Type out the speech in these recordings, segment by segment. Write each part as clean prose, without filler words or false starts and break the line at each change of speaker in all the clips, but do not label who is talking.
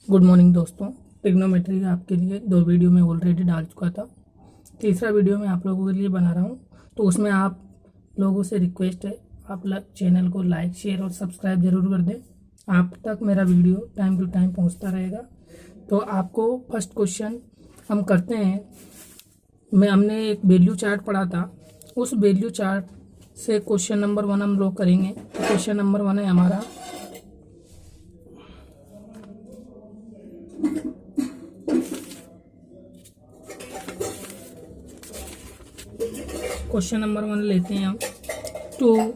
Good morning दोस्तों। Trigonometry का आपके लिए 2 वीडियो में ऑलरेडी डाल चुका था। तीसरा वीडियो मैं आप लोगों के लिए बना रहा हूँ, तो उसमें आप लोगों से रिक्वेस्ट है, आप चैनल को लाइक शेयर और सब्सक्राइब जरूर कर दें। आप तक मेरा वीडियो टाइम टू टाइम पहुँचता रहेगा। तो आपको फर्स्ट क्वेश्चन हम करते हैं। हमने एक वैल्यू चार्ट पढ़ा था, उस वैल्यू चार्ट से क्वेश्चन नंबर 1 हम लोग करेंगे। क्वेश्चन नंबर 1 है हमारा, क्वेश्चन नंबर 1 लेते हैं हम। 2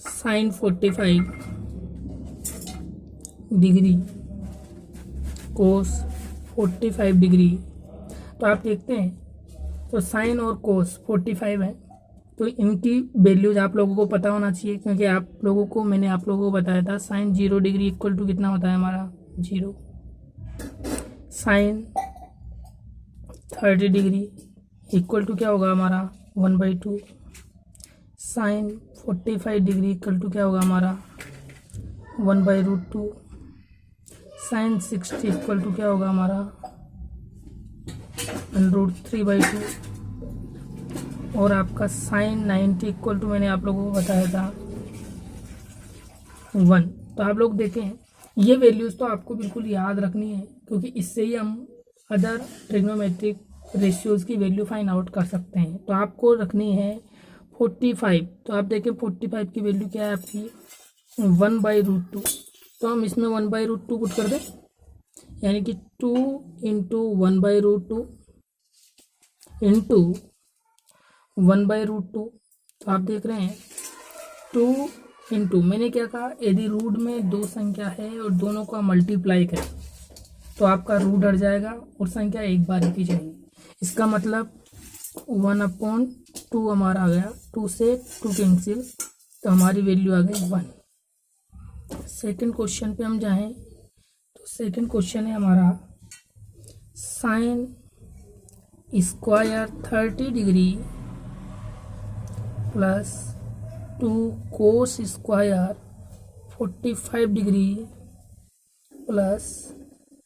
sin 45 डिग्री कोस 45 डिग्री। तो आप देखते हैं, तो साइन और कोस 45 है, तो इनकी वैल्यूज आप लोगों को पता होना चाहिए, क्योंकि मैंने आप लोगों को बताया था साइन 0 डिग्री इक्वल टू कितना होता है हमारा 0। साइन 30 डिग्री इक्वल टू क्या होगा हमारा 1/2। साइन 45 डिग्री इक्वल टू क्या होगा हमारा 1/√2। साइन 60 इक्वल टू क्या होगा हमारा 3/2। और आपका साइन 90 इक्वल टू मैंने आप लोगों को बताया था 1। तो आप लोग देखें, ये वैल्यूज तो आपको बिल्कुल याद रखनी है, क्योंकि इससे ही हम अदर ट्रिग्नोमेट्रिक रेशियोज की वैल्यू फाइंड आउट कर सकते हैं। तो आपको रखनी है 45। तो आप देखें 45 की वैल्यू क्या है आपकी 1/√2। तो हम इसमें 1/√2 पुट कर दें, यानी कि 2 इंटू 1/√2 इंटू 1/√2। तो आप देख रहे हैं 2 इंटू, मैंने क्या कहा, यदि रूट में 2 संख्या है और दोनों का मल्टीप्लाई करें तो आपका रूट हट जाएगा और संख्या एक बार ही की जाएगी। इसका मतलब 1/2 हमारा आ गया, 2 से 2 कैंसिल, तो हमारी वैल्यू आ गई 1। सेकंड क्वेश्चन पे हम जाएं, तो सेकंड क्वेश्चन है हमारा sine square 30 degree plus 2 cos square 45 degree plus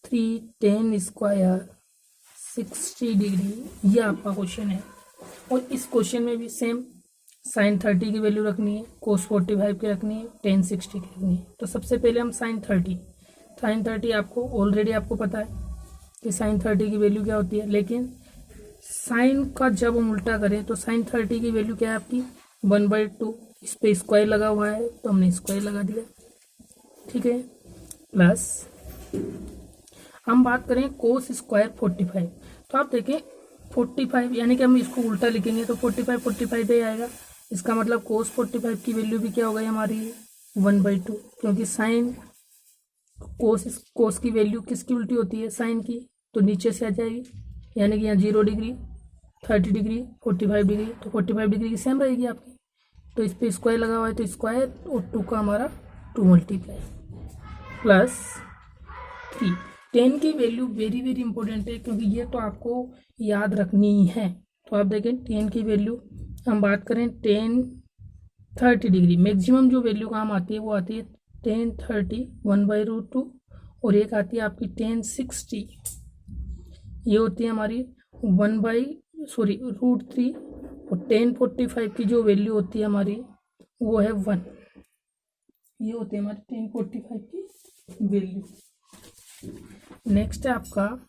3 ten square 60 degree. ये आपका क्वेश्चन है। और इस क्वेश्चन में भी सेम साइन 30 की वैल्यू रखनी है, कोस 45 की रखनी है, टेन 60 की रखनी है। तो सबसे पहले हम साइन 30 आपको ऑलरेडी आपको पता है कि साइन 30 की वैल्यू क्या होती है, लेकिन साइन का जब हम उल्टा करें तो साइन 30 की वैल्यू क्या है आपकी 1/2। इस पे स्क्वायर लगा हुआ है तो हमने स्क्वायर लगा दिया, ठीक है। प्लस हम बात करें कोस स्क्वायर 45। तो आप देखें 45, यानी कि हम इसको उल्टा लिखेंगे तो 45 पे आएगा। इसका मतलब कोस 45 की वैल्यू भी क्या हो गई हमारी 1/2, क्योंकि साइन कोस की वैल्यू किसकी उल्टी होती है, साइन की, तो नीचे से आ जाएगी। यानी कि यहाँ 0 डिग्री 30 डिग्री 45 डिग्री, तो 45 डिग्री की सेम रहेगी आपकी। तो इस पर स्क्वायर लगा हुआ है तो स्क्वायर और 2 का हमारा 2 मल्टीप्लाई प्लस 3। 10 की वैल्यू वेरी वेरी इंपॉर्टेंट है, क्योंकि ये तो आपको याद रखनी ही है। तो आप देखें 10 की वैल्यू हम बात करें 10 30 डिग्री, मैक्सिमम जो वैल्यू काम आती है वो आती है 10 30 1/√2, और एक आती है आपकी 10 60, ये होती है हमारी √3। और 10 45 की जो वैल्यू होती है हमारी वो है 1। ये होती है हमारी 10 45 की वैल्यू। नेक्स्ट है आपका,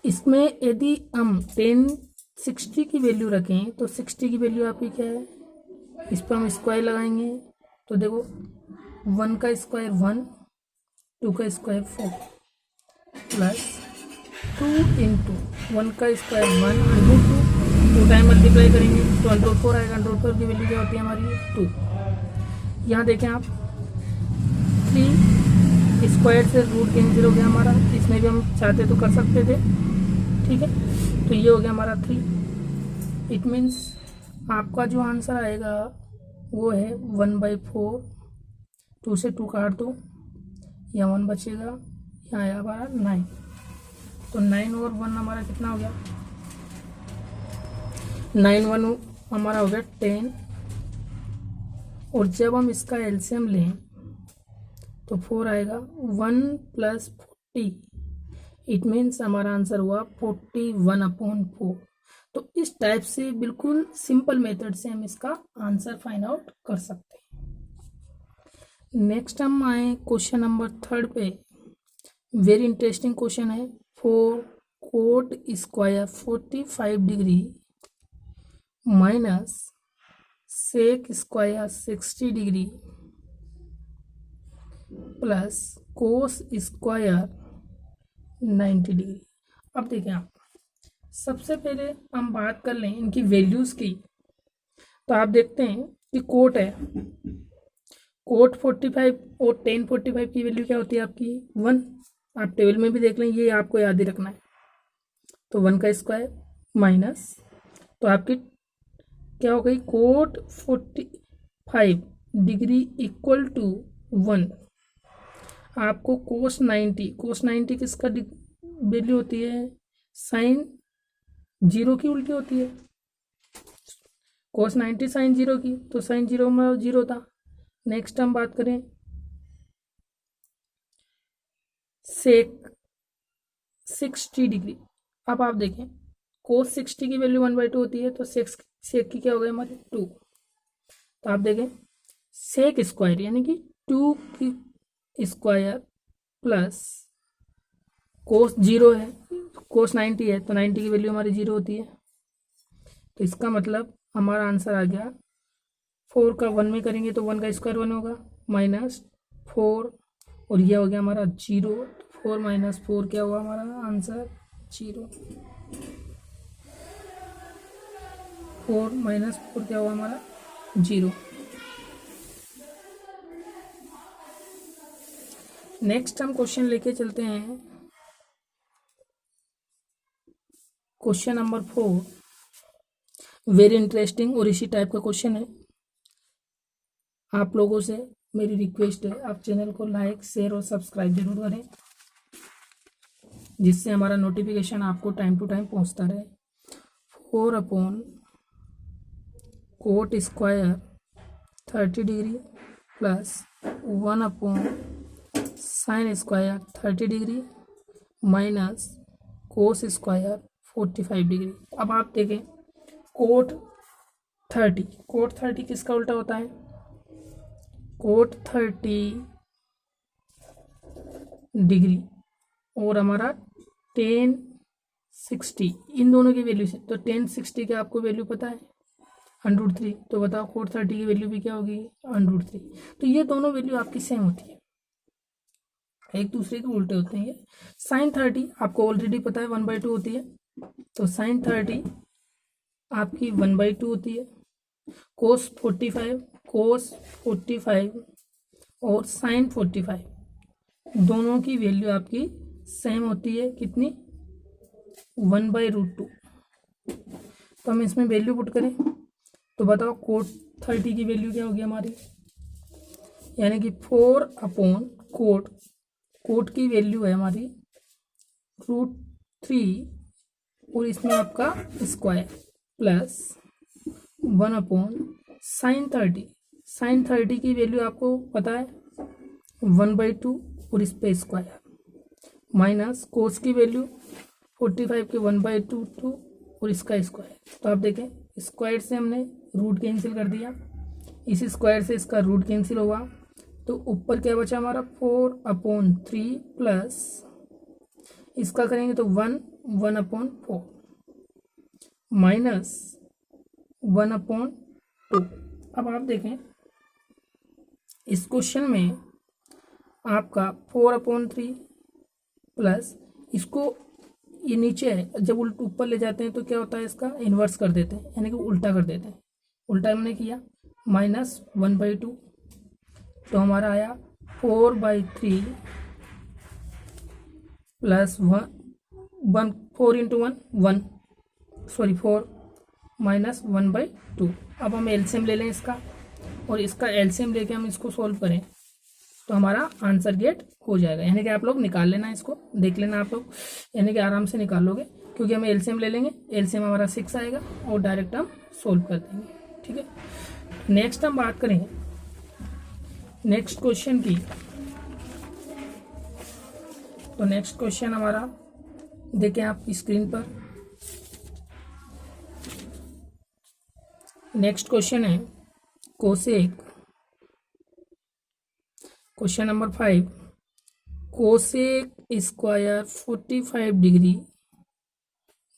इसमें यदि हम 10 60 की वैल्यू रखें तो 60 की वैल्यू आपकी क्या है, इस पर हम स्क्वायर लगाएंगे तो देखो 1 का स्क्वायर 1, 2 का स्क्वायर 4 प्लस 2 इंटू 1 का स्क्वायर 1 √2, 2 टाइम मल्टीप्लाई करेंगे तो √4 आएगा। √4 की वैल्यू क्या होती है हमारी 2। यहाँ देखें आप 3 स्क्वायर से रूट कैंसिल हो गया हमारा, इसमें भी हम चाहते तो कर सकते थे, ठीक है। तो ये हो गया हमारा 3। इट मीन्स आपका जो आंसर आएगा वो है 1/4। 2 से 2 काट दो, यहाँ 1 बचेगा, यहाँ आया हमारा 9। तो 9 और 1 हमारा कितना हो गया, 9 1 हमारा हो गया 10। और जब हम इसका एलसीएम लें तो 4 आएगा। 1 + 40 इट मीन्स हमारा आंसर हुआ 41/4। तो इस टाइप से बिल्कुल सिंपल मेथड से हम इसका आंसर फाइंड आउट कर सकते हैं। नेक्स्ट हम आए क्वेश्चन नंबर 3 पे। वेरी इंटरेस्टिंग क्वेश्चन है। Four cot square 45 degree minus sec square 60 degree plus cos square 90 degree. अब देखें आप, सबसे पहले हम बात कर लें इनकी वैल्यूज की। तो आप देखते हैं कि कोट है, कोट 45 और tan 45 की वैल्यू क्या होती है आपकी 1। आप टेबल में भी देख लें, ये आपको याद ही रखना है। तो 1 का स्क्वायर माइनस, तो आपकी क्या हो गई, कोट 45 डिग्री इक्वल टू 1। आपको कोस 90 किसका वैल्यू होती है, साइन 0 की उल्टी होती है। कोस 90 साइन 0 की, तो साइन 0 में 0 था। नेक्स्ट हम बात करें सेक 60 डिग्री। अब आप देखें कोस 60 की वैल्यू 1/2 होती है, तो सेक की क्या हो गई हमारी 2। तो आप देखें सेक स्क्वायर यानी कि 2 की स्क्वायर प्लस कोस 0 है, कोस 90 है, तो 90 की वैल्यू हमारी 0 होती है। तो इसका मतलब हमारा आंसर आ गया 4 का 1 में करेंगे तो 1 का स्क्वायर 1 होगा माइनस 4, और यह हो गया हमारा 0। 4 - 4 क्या हुआ हमारा आंसर 0। 4 - 4 क्या हुआ हमारा 0। नेक्स्ट हम क्वेश्चन लेके चलते हैं क्वेश्चन नंबर 4। वेरी इंटरेस्टिंग और इसी टाइप का क्वेश्चन है। आप लोगों से मेरी रिक्वेस्ट है, आप चैनल को लाइक शेयर और सब्सक्राइब जरूर करें, जिससे हमारा नोटिफिकेशन आपको टाइम टू टाइम पहुंचता रहे। 4 coat square 30 degree plus 1 sine square 30 degree minus cos square 45 degree. अब आप देखें कोट 30 किसका उल्टा होता है, कोट 30 डिग्री और हमारा tan 60, इन दोनों की वैल्यू से। तो tan 60 का आपको वैल्यू पता है √3, तो बताओ कोट 30 की वैल्यू भी क्या होगी √3। तो ये दोनों वैल्यू आपकी सेम होती है, एक दूसरे के उल्टे होते हैं। ये साइन 30 आपको ऑलरेडी पता है 1/2 होती है, तो साइन 30 आपकी 1/2 होती है। कोस 45 और साइन 45 दोनों की वैल्यू आपकी सेम होती है, कितनी 1/√2। तो हम इसमें वैल्यू पुट करें तो बताओ कोट 30 की वैल्यू क्या होगी हमारी, यानी कि 4 कोट की वैल्यू है हमारी √3 और इसमें आपका स्क्वायर प्लस 1 साइन 30 की वैल्यू आपको पता है 1/2 और इस पे स्क्वायर माइनस कोस की वैल्यू 45 के 1/2 और इसका स्क्वायर। तो आप देखें स्क्वायर से हमने रूट कैंसिल कर दिया, इस स्क्वायर से इसका रूट कैंसिल हुआ, तो ऊपर क्या बचा हमारा 4/3 प्लस इसका करेंगे तो 1/4 माइनस 1/2। अब आप देखें इस क्वेश्चन में आपका 4/3 प्लस इसको, ये नीचे है, जब ऊपर ले जाते हैं तो क्या होता है इसका इन्वर्स कर देते हैं, यानी कि उल्टा कर देते हैं। उल्टा हमने किया माइनस 1/2, तो हमारा आया 4/3 प्लस 4 × 4 माइनस 1/2। अब हम एलसीएम ले लें इसका, और इसका एलसीएम लेके हम इसको सॉल्व करें तो हमारा आंसर गेट हो जाएगा। यानी कि आप लोग निकाल लेना, इसको देख लेना आप लोग, यानी कि आराम से निकाल लोगे, क्योंकि हम एलसीएम ले लेंगे। एलसीएम हमारा 6 आएगा और डायरेक्ट हम सोल्व कर देंगे। ठीक है, नेक्स्ट हम बात करेंगे नेक्स्ट क्वेश्चन की। तो नेक्स्ट क्वेश्चन हमारा देखें आपकी स्क्रीन पर। नेक्स्ट क्वेश्चन है cosec, question number 5, cosec square 45 degree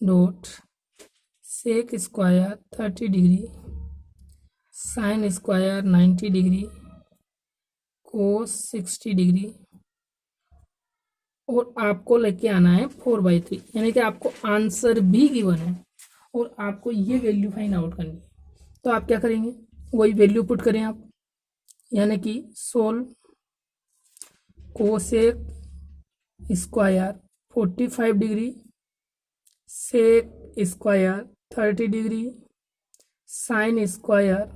dot sec square 30 degree sine square 90 degree cos 60 degree, और आपको लेके आना है 4/3, यानी कि आपको आंसर भी गिवन है और आपको ये वैल्यू फाइंड आउट करनी है। तो आप क्या करेंगे, वही वैल्यू पुट करें आप, यानी कि solve cosec square 45 degree sec square 30 degree sine square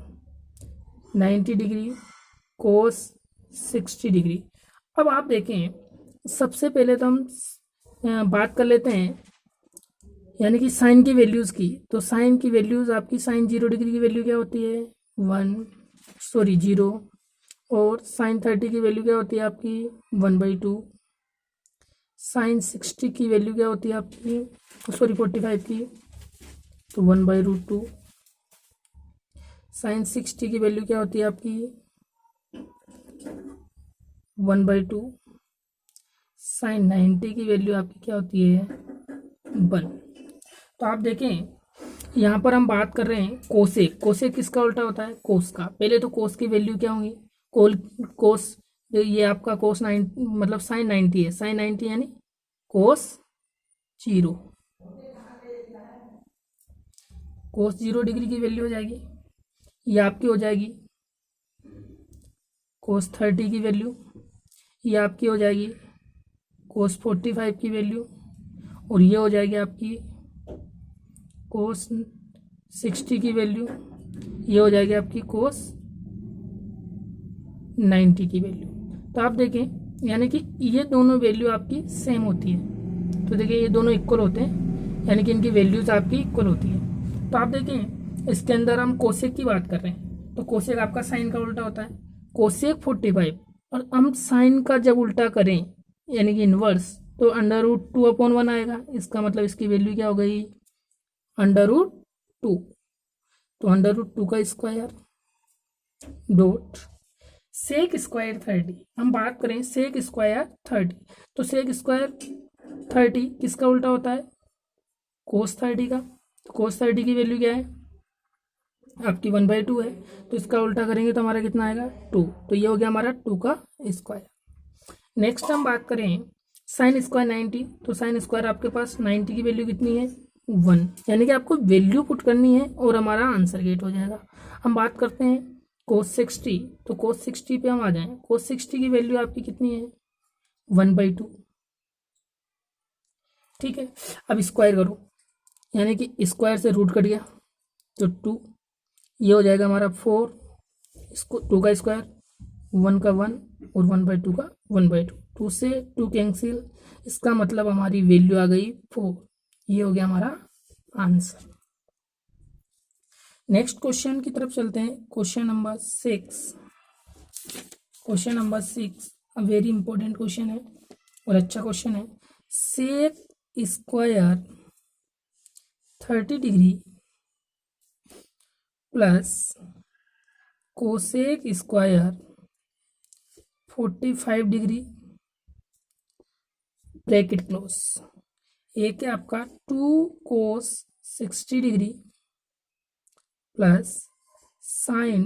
90 degree cos 60 degree. अब आप देखें, सबसे पहले तो हम बात कर लेते हैं यानी कि साइन की वैल्यूज़ की। तो साइन की वैल्यूज़ आपकी, साइन 0 डिग्री की वैल्यू क्या होती है 0, और साइन 30 की वैल्यू क्या होती है आपकी 1/2, साइन 60 की वैल्यू क्या होती है आपकी 45 की तो 1/√2, साइन 60 की वैल्यू क्या होती है आपकी 1/2, साइन 90 की वैल्यू आपकी क्या होती है 1। तो आप देखें यहाँ पर हम बात कर रहे हैं कोसेक। कोसेक किसका उल्टा होता है, कोस का। पहले तो कोस की वैल्यू क्या होंगी, कोस ये आपका कोस 9 मतलब साइन 90 है, साइन 90 यानी कोस 0, कोस 0 डिग्री की वैल्यू हो जाएगी, ये आपकी हो जाएगी कोस 30 की वैल्यू, ये आपकी हो जाएगी कोस 45 की वैल्यू, और ये हो जाएगी आपकी कोस 60 की वैल्यू, ये हो जाएगी आपकी कोस 90 की वैल्यू। तो आप देखें यानी कि ये दोनों वैल्यू आपकी सेम होती है। तो देखिए ये दोनों इक्वल होते हैं, यानी कि इनकी वैल्यूज आपकी इक्वल होती है। तो आप देखें इसके अंदर हम कोसेक की बात कर रहे हैं, तो कोसेक आपका साइन का उल्टा होता है, कोसेक 45, और हम साइन का जब उल्टा करें यानी कि इनवर्स, तो √2/1 आएगा। इसका मतलब इसकी वैल्यू क्या हो गई √2, तो √2 का स्क्वायर डॉट सेक स्क्वायर 30। हम बात करें सेक स्क्वायर 30, तो सेक स्क्वायर 30 किसका उल्टा होता है कोस 30 का। तो कोस 30 की वैल्यू क्या है आपकी 1/2 है, तो इसका उल्टा करेंगे तो हमारा कितना आएगा 2, तो ये हो गया हमारा 2 का स्क्वायर। नेक्स्ट हम बात करें साइन स्क्वायर 90, तो साइन स्क्वायर आपके पास 90 की वैल्यू कितनी है 1, यानी कि आपको वैल्यू पुट करनी है और हमारा आंसर गेट हो जाएगा। हम बात करते हैं कोस 60, तो कोस 60 पे हम आ जाएं, कोस 60 की वैल्यू आपकी कितनी है 1/2, ठीक है। अब स्क्वायर करो, यानी कि स्क्वायर से रूट कट गया तो 2, ये हो जाएगा हमारा 4, इसको 2 का स्क्वायर 1 का 1 और 1/2 का 1/2, 2 से 2 कैंसिल, इसका मतलब हमारी वैल्यू आ गई 4, ये हो गया हमारा आंसर। नेक्स्ट क्वेश्चन की तरफ चलते हैं, question number 6। Question number 6 very important question है और अच्छा क्वेश्चन है। Sec square 30 degree plus cosec square 45 degree bracket close, एक है आपका 2 cos 60 degree plus sine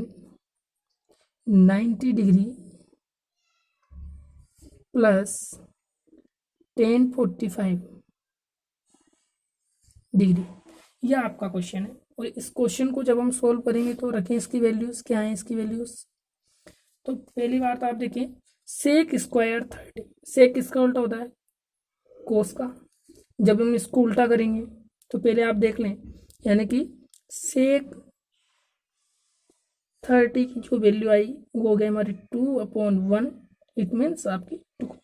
90 degree plus tan 45 degree, यह आपका क्वेश्चन है। और इस क्वेश्चन को जब हम सोल्व करेंगे तो रखें इसकी वैल्यूज क्या है, इसकी वैल्यूज। तो पहली बात आप देखें सेक स्क्वायर 30, सेक किसका उल्टा होता है कोस का। जब हम इसको उल्टा करेंगे तो पहले आप देख लें, यानी कि सेक 30 की जो वैल्यू आई वो हो गई हमारी 2/1, इट मीन्स आपकी 2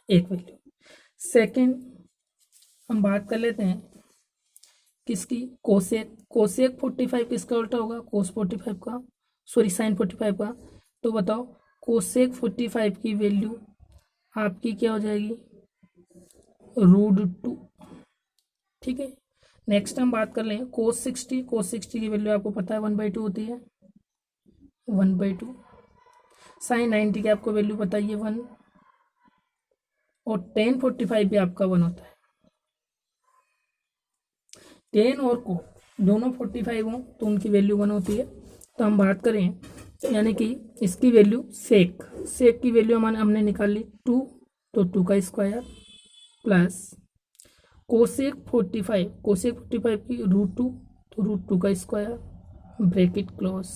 एक वैल्यू। सेकेंड हम बात कर लेते हैं किसकी, कोसेक। कोसेक 45 किसका उल्टा होगा कोस 45 का, सॉरी साइन 45 का। तो बताओ कोसेक 45 की वैल्यू आपकी क्या हो जाएगी, √2। ठीक है। नेक्स्ट हम बात कर लें cos 60। cos 60 की वैल्यू आपको पता है 1/2 होती है, 1/2। sin 90 की आपको वैल्यू पता ही है 1, और tan 45 भी आपका 1 होता है। tan और cos दोनों 45 हो तो उनकी वैल्यू 1 होती है। तो हम बात करें यानी कि इसकी वैल्यू सेक की वैल्यू हमने निकाल ली 2, तो 2 का स्क्वायर प्लस कोसेक 45 की √2, तो √2 का स्क्वायर, ब्रैकेट क्लोज।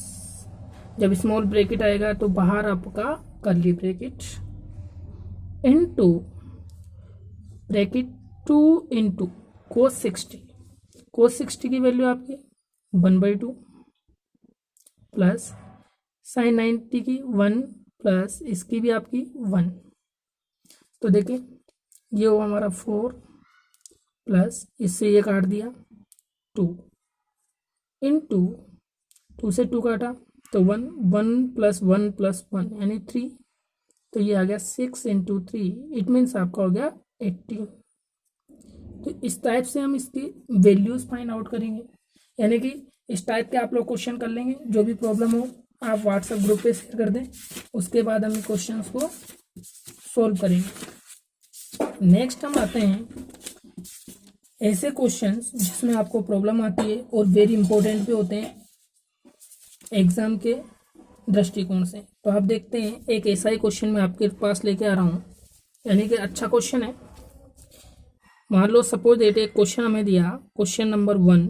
जब स्मॉल ब्रैकेट आएगा तो बाहर आपका curly bracket into bracket 2 into cos 60 की वैल्यू आपकी 1/2 प्लस sin 90 की 1 प्लस इसकी भी आपकी 1। तो देखिए ये हुआ हमारा 4 प्लस इससे ये काट दिया 2 इंटू 2 से 2 काटा तो 1, 1 प्लस 1 प्लस 1 यानी 3, तो ये आ गया 6 इंटू 3, इट मीन्स आपका हो गया 18। तो इस टाइप से हम इसकी वैल्यूज फाइंड आउट करेंगे, यानी कि इस टाइप के आप लोग क्वेश्चन कर लेंगे। जो भी प्रॉब्लम हो आप व्हाट्सएप ग्रुप पे शेयर कर दें, उसके बाद हम क्वेश्चन को सॉल्व करेंगे। नेक्स्ट हम आते हैं ऐसे क्वेश्चंस जिसमें आपको प्रॉब्लम आती है और वेरी इंपॉर्टेंट भी होते हैं एग्जाम के दृष्टिकोण से। तो आप देखते हैं एक ऐसा ही क्वेश्चन मैं आपके पास लेके आ रहा हूँ, यानी कि अच्छा क्वेश्चन है। मान लो सपोज एक क्वेश्चन हमें दिया, question number 1,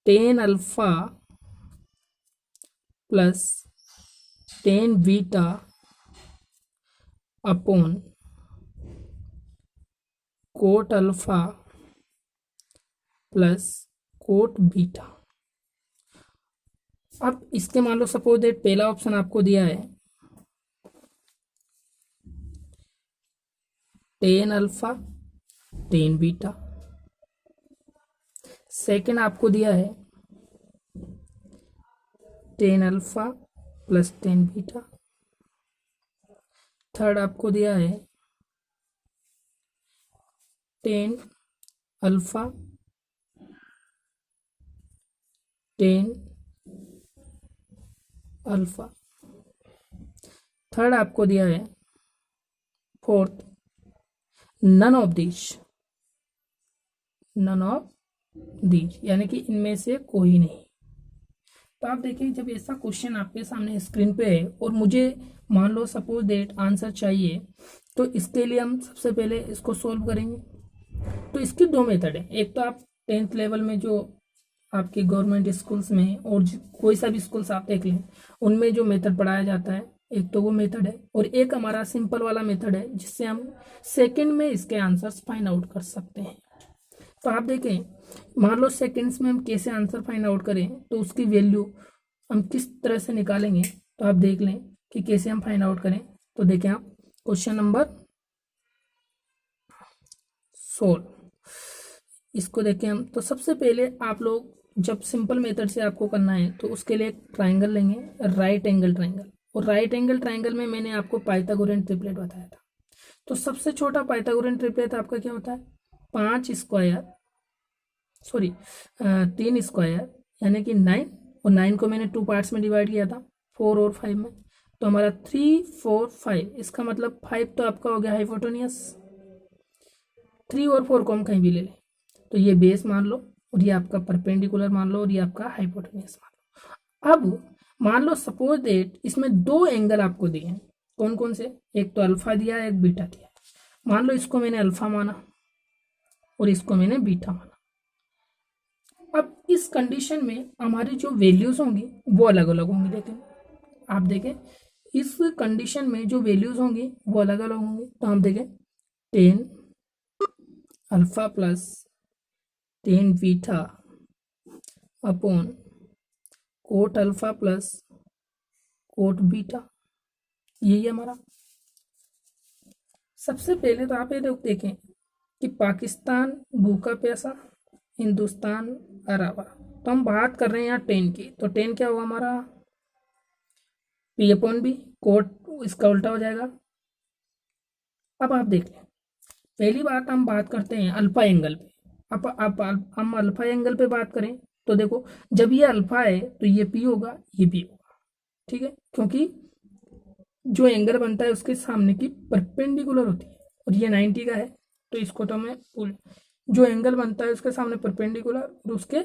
tan alpha plus tan beta upon coat alpha plus coat beta. अब इसके मान लो सपोज दैट पहला ऑप्शन आपको दिया है tan alpha tan beta, second आपको दिया है tan alpha plus tan beta, third आपको दिया है tan alpha tan alpha, third आपको दिया है फोर्थ नन ऑफ दीज, यानी कि इनमें से कोई नहीं। तो आप देखिए जब ऐसा क्वेश्चन आपके सामने स्क्रीन पे है और मुझे मान लो सपोज डेट आंसर चाहिए, तो इसके लिए हम सबसे पहले इसको सोल्व करेंगे। तो इसके दो मेथड है, एक तो आप 10th लेवल में जो आपके गवर्नमेंट स्कूल्स में और कोई सा भी स्कूल्स आप देख लें उनमें जो मेथड पढ़ाया जाता है, एक तो वो मेथड है, और एक हमारा सिंपल वाला मेथड है जिससे हम सेकंड में इसके आंसर्स फाइंड आउट कर सकते हैं। तो आप देखें मान लो सेकंड्स में हम कैसे आंसर फाइंड आउट करें, तो उसकी वैल्यू हम किस तरह से निकालेंगे, तो आप देख लें कि कैसे हम फाइंड आउट करें। तो देखें आप क्वेश्चन नंबर 16 इसको देखें हम। तो सबसे पहले आप लोग जब सिंपल मेथड से आपको करना है तो उसके लिए एक ट्राइंगल लेंगे, राइट एंगल ट्राइंगल, और राइट एंगल ट्राइंगल में मैंने आपको पाइथागोरन ट्रिपलेट बताया था। तो सबसे छोटा पाइथागोरन ट्रिपलेट आपका क्या होता है, 3 स्क्वायर यानी कि 9, और 9 को मैंने 2 पार्ट्स में डिवाइड किया था, 4 और 5 में। तो हमारा 3 4 5, इसका मतलब 5 तो आपका हो गया हाइपोटेनियस, 3 और 4 को हम कहीं भी ले लें, तो ये बेस मान लो और ये आपका परपेंडिकुलर मान लो और ये आपका हाइपोटेनियस मान लो। अब मान लो सपोज दैट इसमें 2 एंगल आपको दिए हैं, कौन कौन से, एक तो अल्फा दिया है एक बीटा दिया है। मान लो इसको मैंने अल्फा माना और इसको मैंने बीटा माना। अब इस कंडीशन में हमारी जो वैल्यूज होंगी वो अलग अलग होंगी। लेकिन आप देखें इस कंडीशन में जो वैल्यूज होंगी वो अलग अलग होंगी। तो हम देखें tan alpha plus tan beta upon coat alpha plus coat beta, यही हमारा। सबसे पहले तो आप ये देखें कि पाकिस्तान भूखा प्यासा, हिंदुस्तान अरावा। तो हम बात कर रहे हैं यहाँ 10 की, तो 10 क्या होगा हमारा P/B, कोट इसका उल्टा हो जाएगा अब आप देख लें, पहली बात हम बात करते हैं अल्फा एंगल पे। अब हम अल्फा एंगल पे बात करें तो देखो, जब ये अल्फा है तो ये पी होगा, ये बी होगा, ठीक है, क्योंकि जो एंगल बनता है उसके सामने की परपेंडिकुलर होती है, और ये 90 का है, तो इसको तो मैं जो एंगल बनता है उसके सामने परपेंडिकुलर, और उसके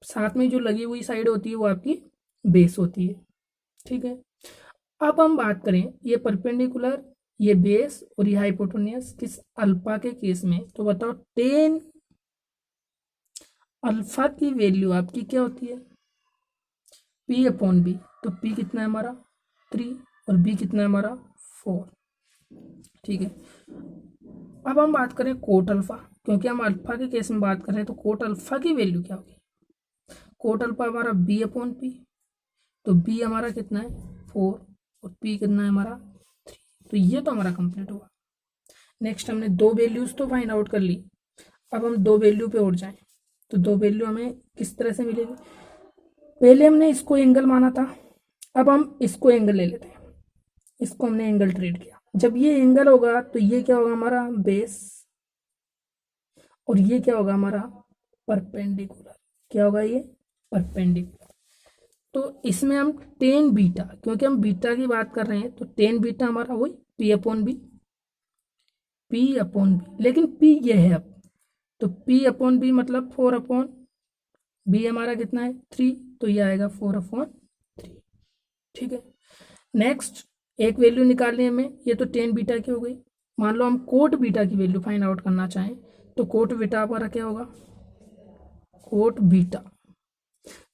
साथ में जो लगी हुई साइड होती है वो आपकी बेस होती है, ठीक है। अब हम बात करें ये परपेंडिकुलर, ये बेस और ये हाइपोटेन्यूस किस अल्फा के केस में, तो बताओ टेन अल्फा की वैल्यू आपकी क्या होती है, पी अपॉन बी। तो पी कितना है हमारा 3 और बी कितना है हमारा 4, ठीक है। अब हम बात करें कोट अल्फा, क्योंकि हम अल्फा के केस में बात कर रहे हैं, तो कोट अल्फा की वैल्यू क्या होगी, कोट अल्फा हमारा बी अपॉन पी, तो बी हमारा कितना है 4 और पी कितना है हमारा 3, तो ये तो हमारा कंप्लीट हुआ। नेक्स्ट हमने दो वैल्यूज तो फाइंड आउट कर ली, अब हम दो वैल्यू पे और जाएं, तो दो वैल्यू हमें किस तरह से मिलेगी, पहले हमने इसको एंगल माना था, अब हम इसको एंगल ले लेते हैं, इसको हमने एंगल ट्रीट किया। जब ये एंगल होगा तो ये क्या होगा हमारा बेस, और ये क्या होगा हमारा परपेंडिकुलर, क्या होगा ये परपेंडिकुलर। तो इसमें हम टेन बीटा, क्योंकि हम बीटा की बात कर रहे हैं, तो टेन बीटा हमारा वही P upon B, P upon B, लेकिन पी ये है अब, तो पी अपॉन बी मतलब 4 अपॉन बी हमारा कितना है 3, तो ये आएगा 4 अपॉन 3, ठीक है। नेक्स्ट एक वैल्यू निकालनी है हमें, ये तो टेन बीटा की हो गई। मान लो हम कोट बीटा की वैल्यू फाइंड आउट करना चाहें, तो कोट बीटा हमारा क्या होगा, कोट बीटा,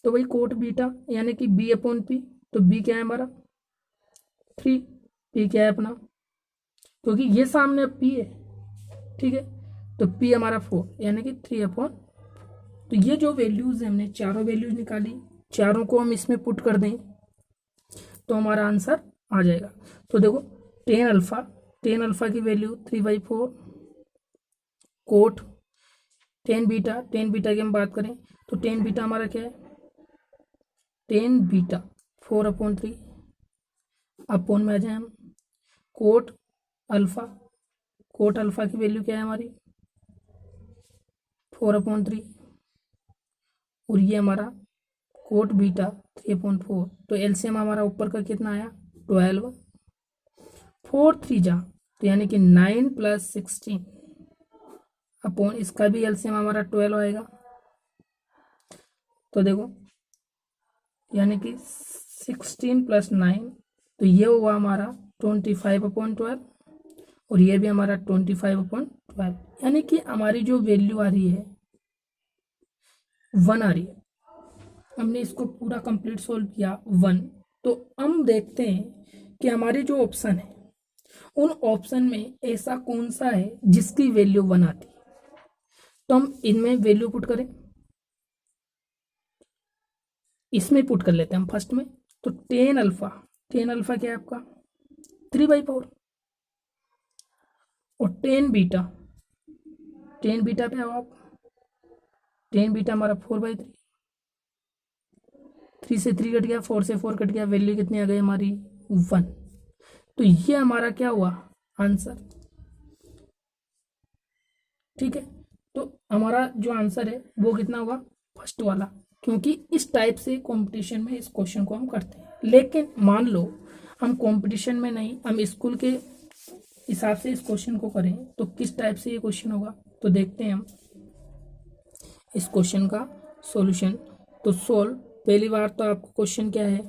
तो वही कोट बीटा यानी कि बी अपॉन पी, तो बी क्या है हमारा 3, पी क्या है अपना, क्योंकि ये सामने अब पी है, ठीक है, तो पी हमारा 4 यानी कि 3 अपॉन, तो ये जो वैल्यूज है हमने चारों वैल्यूज निकाली, चारों को हम इसमें पुट कर दें तो हमारा आंसर आ जाएगा। तो देखो टेन अल्फा की वैल्यू 3/4, कोट टेन बीटा की हम बात करें तो टेन बीटा हमारा क्या है, टेन बीटा 4 अपॉन 3, अपॉन में आ जाए हम कोट अल्फा की वैल्यू क्या है हमारी 4 अपॉन 3, और ये हमारा कोट बीटा 3/4, तो एलसीएम हमारा ऊपर का कितना आया 12, 4 3 जा, तो यानी कि 9 + 16 अपॉन इसका भी एलसीएम हमारा 12 आएगा, तो देखो यानी कि 16 + 9, तो ये हुआ हमारा 25/12, और ये भी हमारा 25/12, यानी कि हमारी जो वैल्यू आ रही है 1 आ रही है। हमने इसको पूरा कंप्लीट सोल्व किया 1, तो हम देखते हैं कि हमारे जो ऑप्शन है उन ऑप्शन में ऐसा कौन सा है जिसकी वैल्यू 1 आती है, तो हम इनमें वैल्यू पुट करें, इसमें पुट कर लेते हैं हम फर्स्ट में, तो टेन अल्फा क्या है आपका 3/4, और टेन बीटा पे आओ आप, टेन बीटा हमारा 4/3, 3 से 3 कट गया, 4 से 4 कट गया, वैल्यू कितनी आ गई हमारी 1, तो ये हमारा क्या हुआ आंसर, ठीक है। तो हमारा जो आंसर है वो कितना हुआ फर्स्ट वाला, क्योंकि इस टाइप से कंपटीशन में इस क्वेश्चन को हम करते हैं। लेकिन मान लो हम कंपटीशन में नहीं, हम स्कूल के हिसाब से इस क्वेश्चन को करें तो किस टाइप से ये क्वेश्चन होगा, तो देखते हैं हम इस क्वेश्चन का सॉल्यूशन। तो सोल्व, पहली बार तो आपको क्वेश्चन क्या है,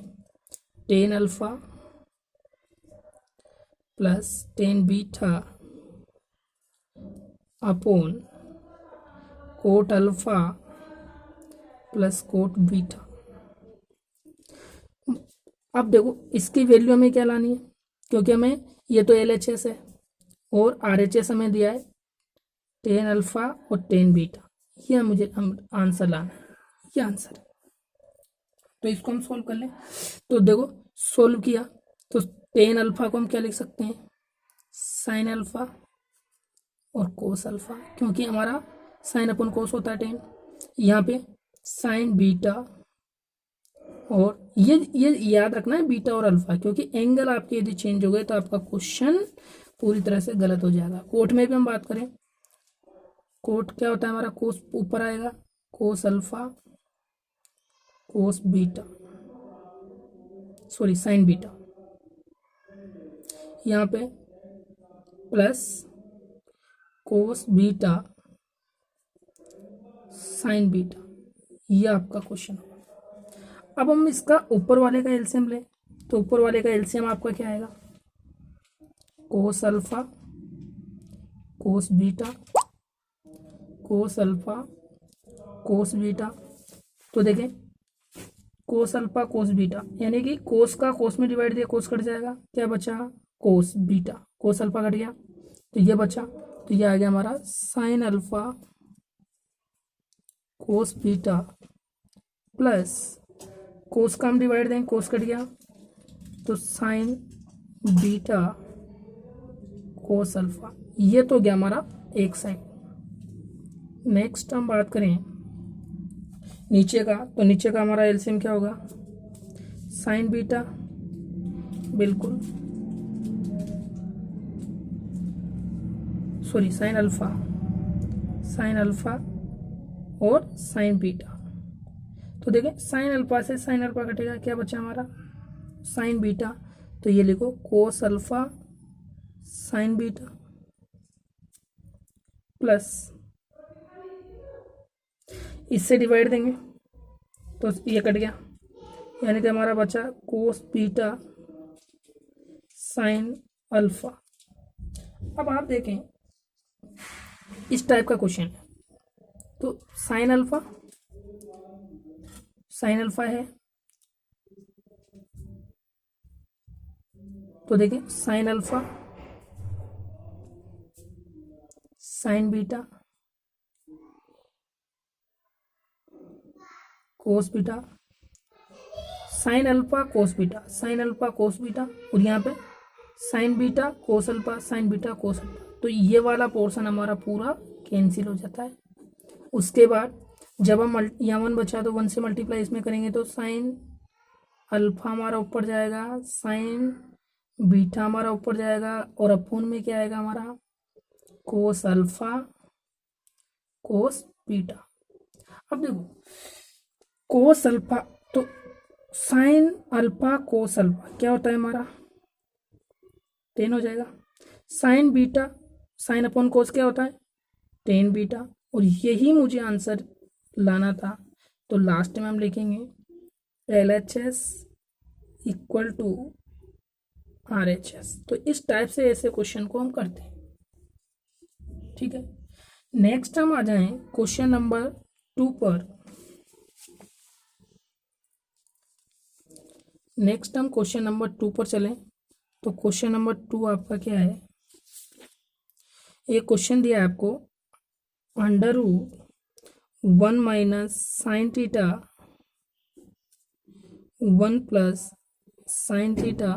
tan alpha plus tan beta upon coat alpha plus coat beta. अब देखो इसकी वैल्यू हमें क्या लानी है, क्योंकि हमें ये तो LHS है और RHS हमें दिया है टेन अल्फा और टेन बीटा, ये मुझे आंसर लाना है, ये आंसर है। तो इसको हम सोल्व कर लें, तो देखो सोल्व किया तो टेन अल्फा को हम क्या लिख सकते हैं, साइन अल्फा और कोस अल्फा, क्योंकि हमारा साइन अपन कोस होता है टेन, यहाँ पे साइन बीटा, और ये याद रखना है बीटा और अल्फा, क्योंकि एंगल आपके यदि चेंज हो गए तो आपका क्वेश्चन पूरी तरह से गलत हो जाएगा। कोट में भी हम बात करें, कोट क्या होता है हमारा, कोस ऊपर आएगा, cos alpha cos beta, sorry sine beta, यहाँ पे plus cos beta sine beta, ये आपका क्वेश्चन होगा। अब हम इसका ऊपर वाले का एलसीएम लें, तो ऊपर वाले का एलसीएम आपका क्या आएगा, cos alpha cos beta cos alpha cos beta. तो देखें कोस अल्फा कोस बीटा, यानी कि कोस का कोस में डिवाइड दिया, कोस कट जाएगा, क्या बचा, cos beta, cos alpha cut गया तो ये बचा, तो ये आ गया हमारा sine alpha cos beta plus cos का हम डिवाइड देंगे, कोस कट गया तो साइन बीटा कोस अल्फा, ये तो गया हमारा एक साइड। नेक्स्ट हम बात करें नीचे का, तो नीचे का हमारा एलसीएम क्या होगा, साइन बीटा, बिल्कुल सॉरी साइन अल्फा और साइन बीटा। तो देखें साइन अल्फा से साइन अल्फा कटेगा, क्या बचा हमारा साइन बीटा, तो ये लिखो cos alpha sign beta plus इससे डिवाइड देंगे तो ये कट गया, यानी कि हमारा बचा कोस बीटा साइन अल्फा। अब आप देखें इस टाइप का क्वेश्चन है, तो साइन अल्फा है, तो देखें sine alpha sign beta cos beta, sine alpha cos beta, और यहाँ पे sign beta cos alpha sign beta cos alpha, तो ये वाला पोर्शन हमारा पूरा कैंसिल हो जाता है। उसके बाद जब हम यहाँ 1 बचा तो 1 से मल्टीप्लाई इसमें करेंगे तो साइन अल्फा हमारा ऊपर जाएगा, साइन बीटा हमारा ऊपर जाएगा, और अपोन में क्या आएगा हमारा कोस अल्फा कोस बीटा। अब देखो कोस अल्फा, तो साइन अल्फा कोस अल्फा क्या होता है हमारा 10 हो जाएगा, साइन बीटा साइन अपॉन कोस क्या होता है 10 बीटा, और यही मुझे आंसर लाना था। तो लास्ट में हम लिखेंगे LHS इक्वल टू RHS। तो इस टाइप से ऐसे क्वेश्चन को हम करते हैं, ठीक है। नेक्स्ट हम आ जाएं क्वेश्चन नंबर 2 पर। नेक्स्ट हम क्वेश्चन नंबर 2 पर चलें, तो क्वेश्चन नंबर 2 आपका क्या है, एक क्वेश्चन दिया है आपको, √1 minus sine theta 1 plus sine theta,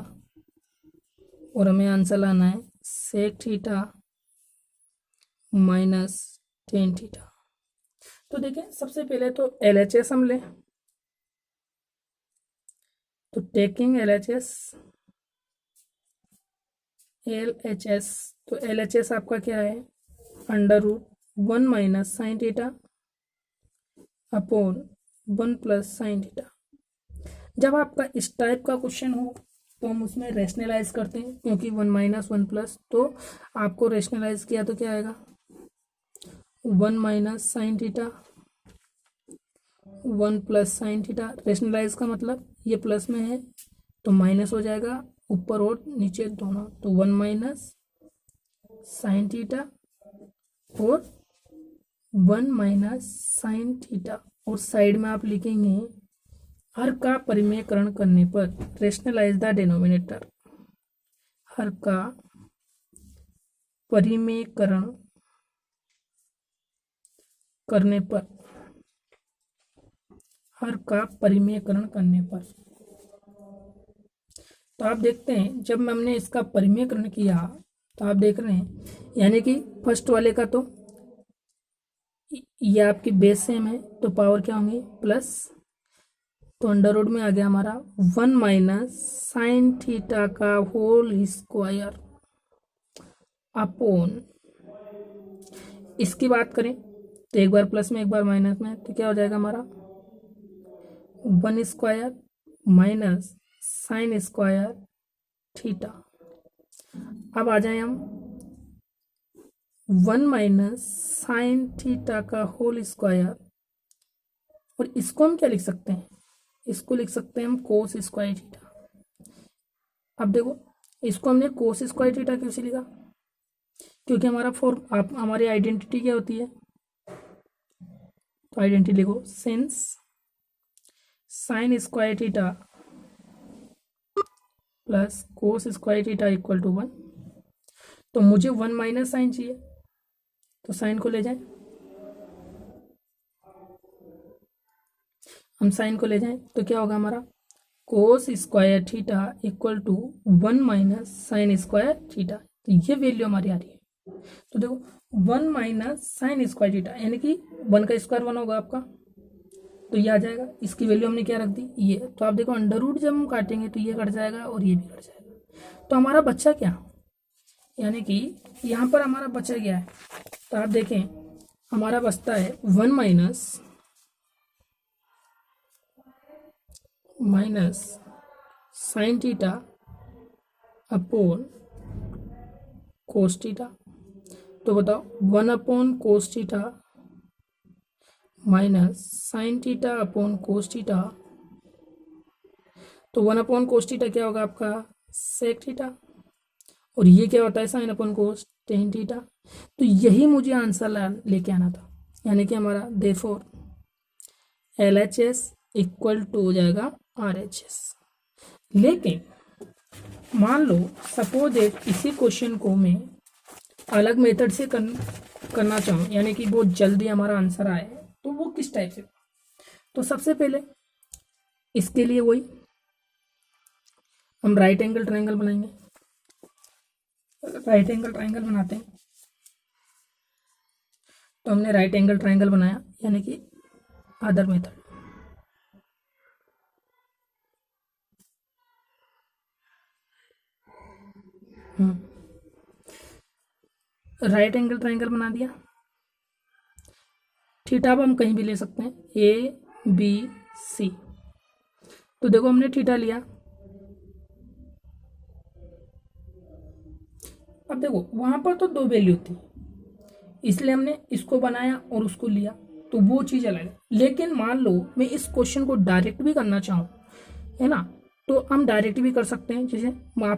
और हमें आंसर लाना है sec theta minus tan theta. तो देखें सबसे पहले तो LHS हम लें, तो टेकिंग LHS, तो LHS आपका क्या है √1 minus sine theta upon 1 plus sine theta. जब आपका इस टाइप का क्वेश्चन हो तो हम उसमें रेशनलाइज करते हैं, क्योंकि 1 माइनस 1 प्लस, तो आपको रेशनलाइज किया तो क्या आएगा 1 minus sine theta 1 plus sine theta. Rationalise का मतलब ये प्लस में है तो माइनस हो जाएगा ऊपर और नीचे दोनों, तो 1 माइनस साइन थीटा और 1 माइनस साइन थीटा, और साइड में आप लिखेंगे हर का परिमेयकरण करने पर रेशनलाइज द डिनोमिनेटर, हर का परिमेयकरण करने पर, हर का परिमेयकरण करने पर। तो आप देखते हैं जब हमने इसका परिमेयकरण किया तो आप देख रहे हैं, यानी कि फर्स्ट वाले का तो ये आपकी बेस सेम है तो पावर क्या होंगी प्लस, तो अंडर रूट में आ गया हमारा 1 माइनस साइन थीटा का होल स्क्वायर, अपोन, इसकी बात करें तो एक बार प्लस में एक बार माइनस में, तो क्या हो जाएगा हमारा 1 square minus sine square theta. अब आ जाए हम 1 माइनस साइन थीटा का होल स्क्वायर, और इसको हम क्या लिख सकते हैं, इसको लिख सकते हैं हम कोस स्क्वायर थीटा। अब देखो इसको हमने कोस स्क्वायर थीटा क्यों से लिखा, क्योंकि हमारी आइडेंटिटी क्या होती है, तो आइडेंटिटी लिखो since sine square theta plus cos square theta equal to 1। तो मुझे 1 माइनस साइन चाहिए, तो साइन को ले जाएं, हम साइन को ले जाएं तो क्या होगा हमारा cos square theta equal to 1 minus sine square theta. तो ये वैल्यू हमारी आ रही है। तो देखो 1 माइनस साइन स्क्वायर थीटा यानी कि 1 का स्क्वायर 1 होगा आपका, तो ये आ जाएगा। इसकी वैल्यू हमने क्या रख दी, ये। तो आप देखो अंडर रूट जब हम काटेंगे तो ये कट जाएगा और ये भी कट जाएगा। तो हमारा बच्चा क्या, यानी कि यहाँ पर हमारा बचा गया है, तो आप देखें हमारा बचता है 1 minus sine theta upon cos theta. तो बताओ 1 upon cos theta minus sine theta upon cos theta, तो 1 अपॉन कोस थीटा क्या होगा आपका सेक थीटा, और ये क्या होता है साइन अपॉन कोस टेन थीटा। तो यही मुझे आंसर लेके आना था, यानी कि हमारा देयरफॉर LHS इक्वल टू हो जाएगा RHS। लेकिन मान लो सपोज इसी क्वेश्चन को मैं अलग मेथड से करना चाहूँ, यानी कि बहुत जल्दी हमारा आंसर आए, तो वो किस टाइप से। तो सबसे पहले इसके लिए वही हम राइट एंगल ट्रायंगल बनाएंगे। राइट एंगल ट्रायंगल बनाते हैं, तो हमने राइट एंगल ट्रायंगल बनाया, यानी कि other method. Right angle triangle बना दिया। थीटा अब हम कहीं भी ले सकते हैं, ABC। तो देखो हमने थीटा लिया, अब देखो वहां पर तो 2 वैल्यू थी, इसलिए हमने इसको बनाया और उसको लिया, तो वो चीज़ अलग है। लेकिन मान लो मैं इस क्वेश्चन को डायरेक्ट भी करना चाहूँ, है ना, तो हम डायरेक्ट भी कर सकते हैं। जैसे